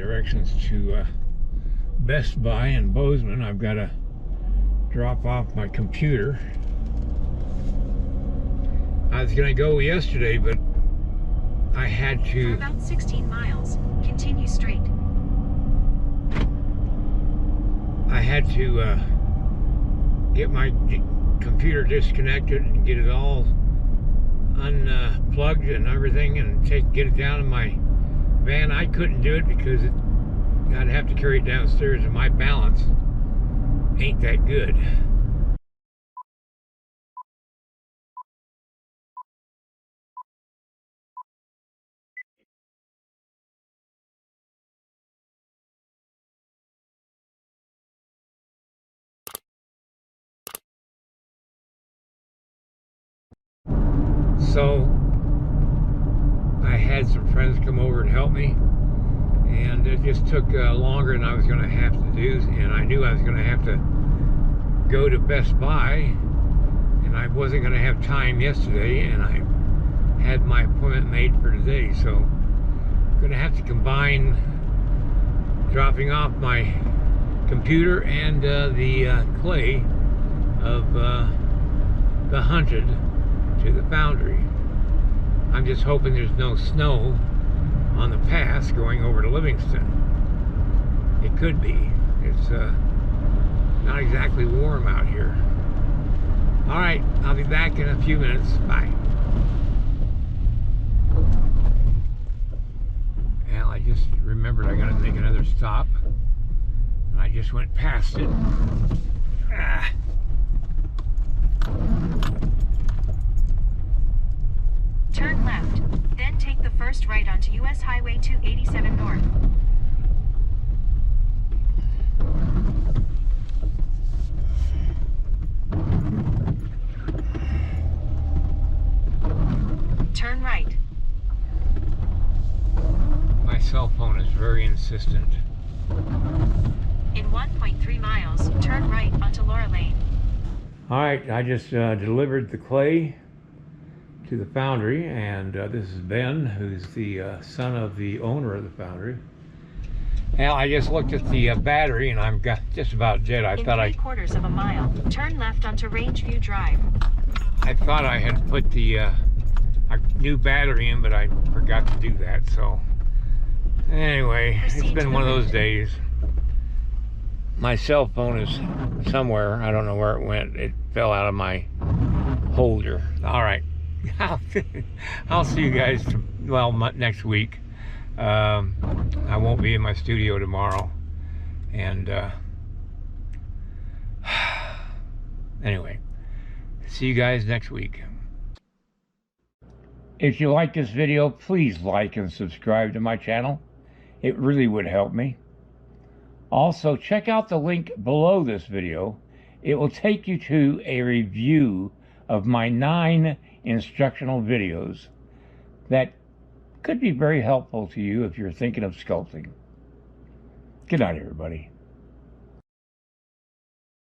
directions to Best Buy in Bozeman. I've got to drop off my computer. I was going to go yesterday, but I had to... For about 16 miles, continue straight. I had to get my computer disconnected and get it all unplugged and everything, and get it down in my van. I couldn't do it because I'd have to carry it downstairs, and my balance ain't that good. So I had some friends come over and help me, and it just took longer than I was going to have to do, and I knew I was going to have to go to Best Buy, and I wasn't going to have time yesterday, and I had my appointment made for today, so I'm going to have to combine dropping off my computer and the clay of the HUNTED to the Foundry. I'm just hoping there's no snow on the pass going over to Livingston. It could be. It's not exactly warm out here. Alright, I'll be back in a few minutes. Bye. Well, I just remembered I gotta make another stop. I just went past it. Turn left, then take the first right onto US Highway 287 North. Turn right. My cell phone is very insistent. In 1.3 miles, turn right onto Laura Lane. Alright, I just delivered the clay to the Foundry, and this is Ben, who's the son of the owner of the Foundry. Well, I just looked at the battery, and I'm just about dead. In 3/4 of a mile, turn left onto Rangeview Drive. I thought I had put the new battery in, but I forgot to do that. So anyway, it's been one of those days. My cell phone is somewhere. I don't know where it went. It fell out of my holder. All right. I'll see you guys, well, next week. I won't be in my studio tomorrow. And anyway, see you guys next week. If you like this video, please like and subscribe to my channel. It really would help me. Also, check out the link below this video. It will take you to a review of my 9 instructional videos that could be very helpful to you if you're thinking of sculpting. Good night, everybody.